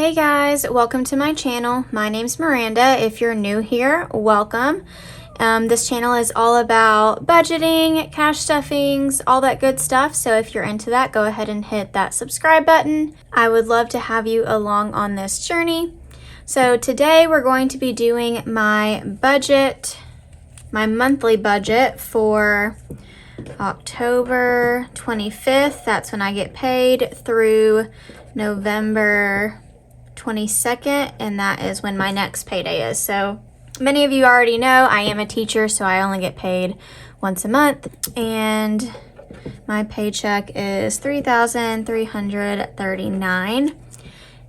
Hey guys, welcome to my channel. My name's Miranda. If you're new here, welcome. This channel is all about budgeting, cash stuffings, all that good stuff. So if you're into that, go ahead and hit that subscribe button. I would love to have you along on this journey. So today we're going to be doing my budget, my monthly budget for October 25th. That's when I get paid, through November 22nd, and that is when my next payday is. So many of you already know I am a teacher, so I only get paid once a month, and my paycheck is $3,339.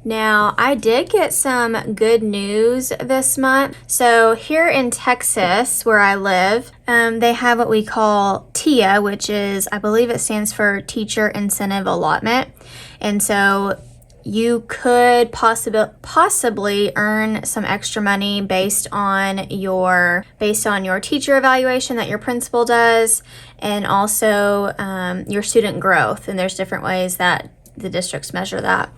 Now, I did get some good news this month. So here in Texas, where I live, they have what we call TIA, which is, I believe it stands for Teacher Incentive Allotment. And so you could possibly earn some extra money based on your teacher evaluation that your principal does, and also your student growth. And there's different ways that the districts measure that.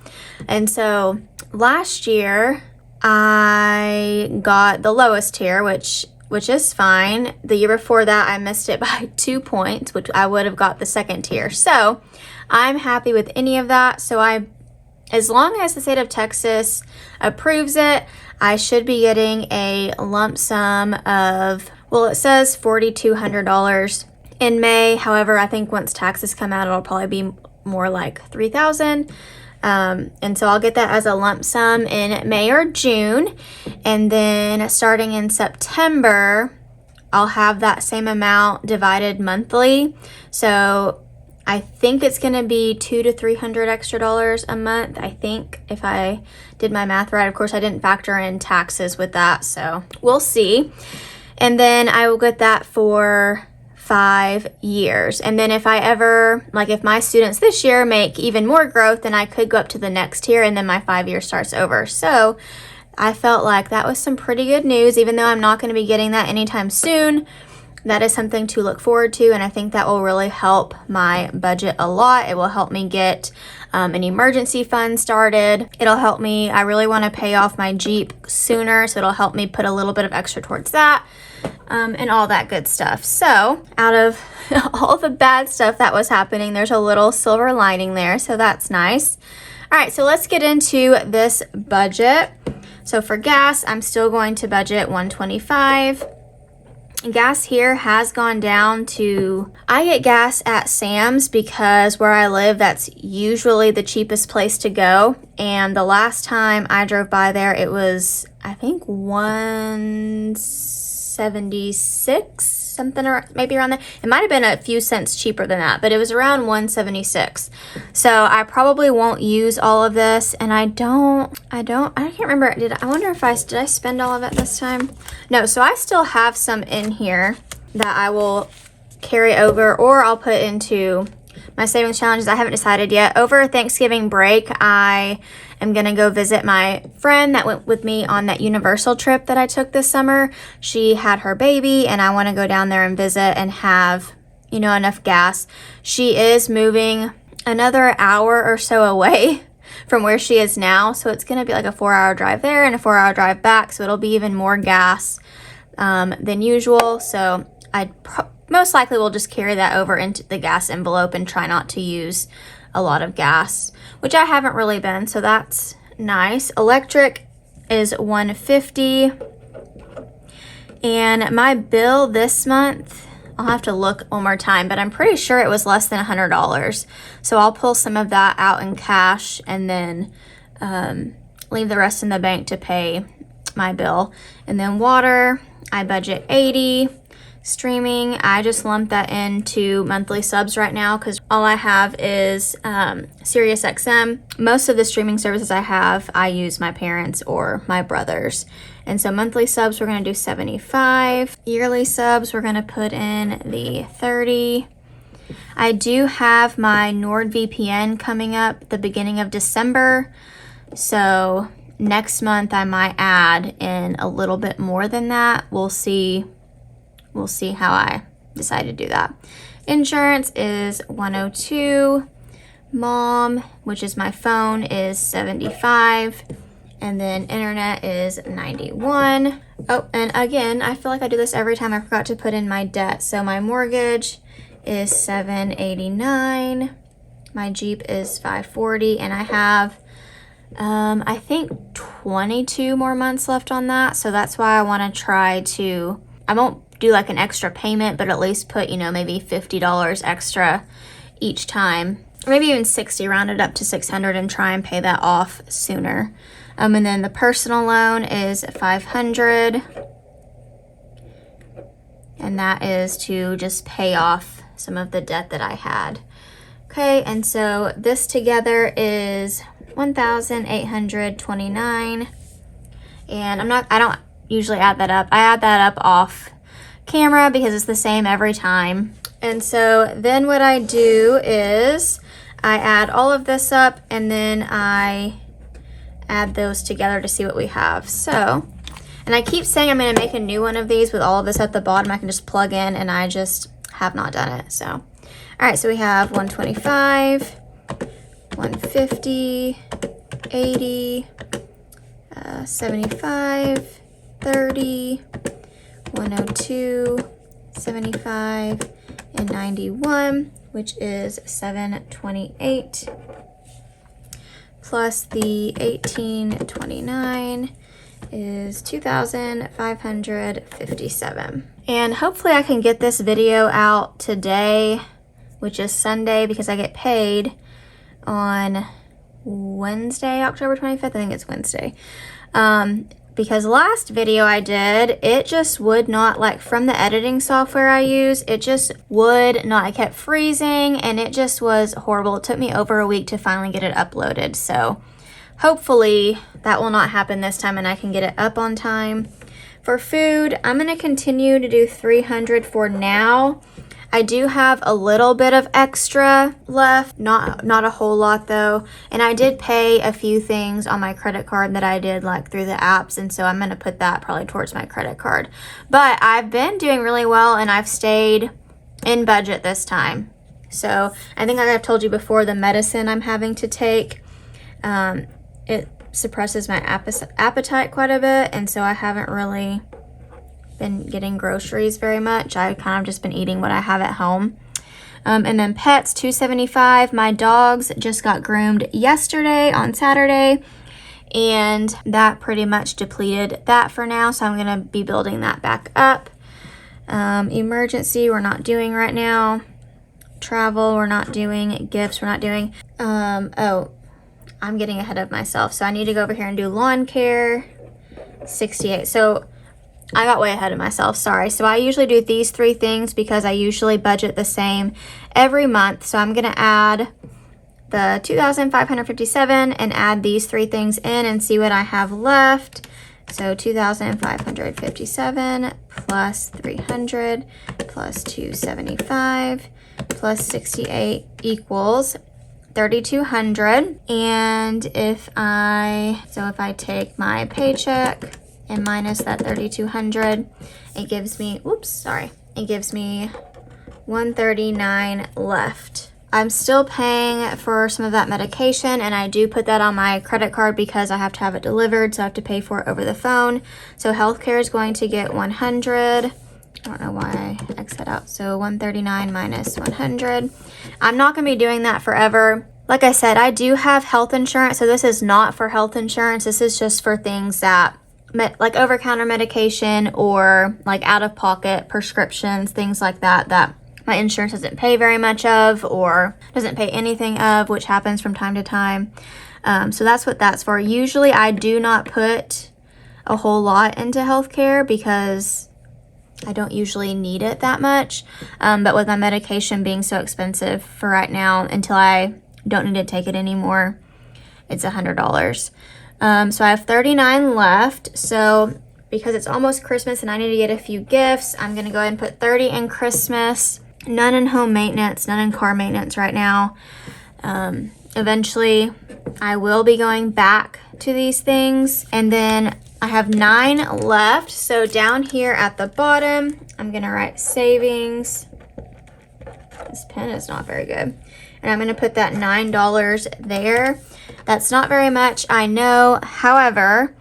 And so last year I got the lowest tier, which is fine. The year before that I missed it by 2 points, which I would have got the second tier. So I'm happy with any of that. So as long as the state of Texas approves it, I should be getting a lump sum of, well, it says $4,200 in May. However, I think once taxes come out, it'll probably be more like $3,000. And so I'll get that as a lump sum in May or June. And then starting in September, I'll have that same amount divided monthly. So I think it's going to be $200 to $300 extra a month. I think, if I did my math right. Of course, I didn't factor in taxes with that, so we'll see. And then I will get that for 5 years. And then if I ever, like if my students this year make even more growth, then I could go up to the next tier, and then my 5 year starts over. So I felt like that was some pretty good news, even though I'm not going to be getting that anytime soon. That is something to look forward to, and I think that will really help my budget a lot. It will help me get an emergency fund started. It'll help me, I really want to pay off my Jeep sooner, so it'll help me put a little bit of extra towards that, and all that good stuff. So out of all the bad stuff that was happening, there's a little silver lining there, so that's nice. All right, so let's get into this budget. So for gas, I'm still going to budget $125. Gas here has gone down to, I get gas at Sam's because where I live, that's usually the cheapest place to go. And the last time I drove by there, it was, I think, $1.76, something, or maybe around that. It might have been a few cents cheaper than that, but it was around $1.76. So I probably won't use all of this, and I can't remember. Did I spend all of it this time? No, so I still have some in here that I will carry over, or I'll put into my savings challenges. I haven't decided yet. Over Thanksgiving break, I am going to go visit my friend that went with me on that Universal trip that I took this summer. She had her baby, and I want to go down there and visit and have, enough gas. She is moving another hour or so away from where she is now, so it's going to be like a 4-hour drive there and a 4-hour drive back, so it'll be even more gas than usual. So I most likely will just carry that over into the gas envelope and try not to use a lot of gas, which I haven't really been, so that's nice. Electric is $150, and my bill this month, I'll have to look one more time, but I'm pretty sure it was less than $100. So I'll pull some of that out in cash and then leave the rest in the bank to pay my bill. And then water, I budget $80. Streaming, I just lumped that into monthly subs right now because all I have is SiriusXM. Most of the streaming services I have, I use my parents' or my brother's. And so monthly subs, we're going to do $75. Yearly subs, we're going to put in the $30. I do have my NordVPN coming up the beginning of December. So next month I might add in a little bit more than that. We'll see how I decide to do that. Insurance is $102. Mom, which is my phone, is $75. And then internet is 91. Oh, and again, I feel like I do this every time. I forgot to put in my debt. So my mortgage is $789. My Jeep is $540, and I have I think 22 more months left on that. So that's why I want to try to, I won't do like an extra payment, but at least put, you know, maybe $50 extra each time, or maybe even 60, round it up to 600, and try and pay that off sooner. And then the personal loan is 500, and that is to just pay off some of the debt that I had. Okay, and so this together is 1,829, and I don't usually add that up. I add that up off camera because it's the same every time. And so then what I do is I add all of this up, and then I add those together to see what we have. So, and I keep saying I'm going to make a new one of these with all of this at the bottom. I can just plug in, and I just have not done it. So, all right, so we have 125, 150, 80, 75, 30, 102, 75, and 91, which is 728, plus the 1829 is 2,557. And hopefully I can get this video out today, which is Sunday, because I get paid on Wednesday, October 25th. I think it's Wednesday. Because last video I did, it just would not, like from the editing software I use, it just would not, it kept freezing, and it just was horrible. It took me over a week to finally get it uploaded. So hopefully that will not happen this time, and I can get it up on time. For food, I'm going to continue to do 300 for now. I do have a little bit of extra left, not a whole lot though. And I did pay a few things on my credit card that I did like through the apps, and so I'm going to put that probably towards my credit card. But I've been doing really well, and I've stayed in budget this time. So I think, like I've told you before, the medicine I'm having to take, it suppresses my appetite quite a bit, and so I haven't really been getting groceries very much. I kind of just been eating what I have at home. And then pets, $275. My dogs just got groomed yesterday on Saturday, and that pretty much depleted that for now, so I'm going to be building that back up. Emergency, we're not doing right now. Travel, we're not doing. Gifts, we're not doing. Oh, I'm getting ahead of myself, so I need to go over here and do lawn care, 68. So I got way ahead of myself, sorry. So I usually do these three things because I usually budget the same every month. So I'm gonna add the 2,557 and add these three things in and see what I have left. So 2,557 plus 300 plus 275 plus 68 equals 3,200. And if I take my paycheck and minus that 3,200, it gives me, it gives me 139 left. I'm still paying for some of that medication, and I do put that on my credit card because I have to have it delivered, so I have to pay for it over the phone. So healthcare is going to get 100. I don't know why I X that out. So 139 minus 100. I'm not going to be doing that forever. Like I said, I do have health insurance, so this is not for health insurance. This is just for things that, like over-counter medication or like out-of-pocket prescriptions, things like that, that my insurance doesn't pay very much of or doesn't pay anything of, which happens from time to time. So that's what that's for. Usually I do not put a whole lot into healthcare because I don't usually need it that much. But with my medication being so expensive for right now, until I don't need to take it anymore, it's $100. So I have 39 left. So because it's almost Christmas and I need to get a few gifts, I'm going to go ahead and put 30 in Christmas, none in home maintenance, none in car maintenance right now. Eventually I will be going back to these things. And then I have 9 left. So down here at the bottom, I'm going to write savings. This pen is not very good. And I'm going to put that $9 there. That's not very much, I know. However,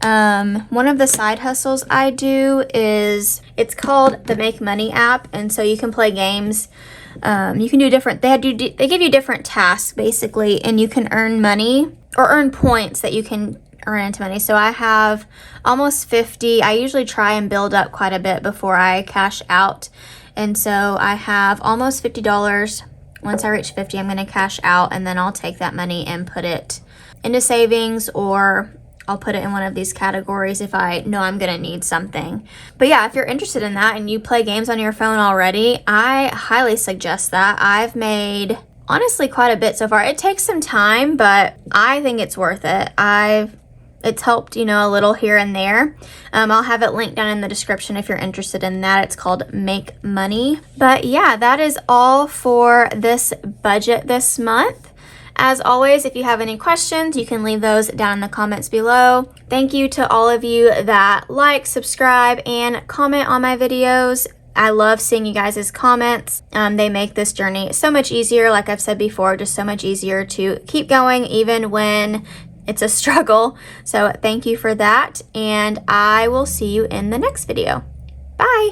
one of the side hustles I do is, it's called the Make Money app. And so you can play games. You can do different, they give you different tasks basically, and you can earn money or earn points that you can earn into money. So I have almost 50. I usually try and build up quite a bit before I cash out. And so I have almost $50. Once I reach 50, I'm going to cash out, and then I'll take that money and put it into savings, or I'll put it in one of these categories if I know I'm going to need something. But yeah, if you're interested in that and you play games on your phone already, I highly suggest that. I've made, honestly, quite a bit so far. It takes some time, but I think it's worth it. It's helped, you know, a little here and there. I'll have it linked down in the description if you're interested in that. It's called Make Money. But yeah, that is all for this budget this month. As always, if you have any questions, you can leave those down in the comments below. Thank you to all of you that like, subscribe, and comment on my videos. I love seeing you guys' comments. They make this journey so much easier. Like I've said before, just so much easier to keep going even when it's a struggle. So thank you for that, and I will see you in the next video. Bye.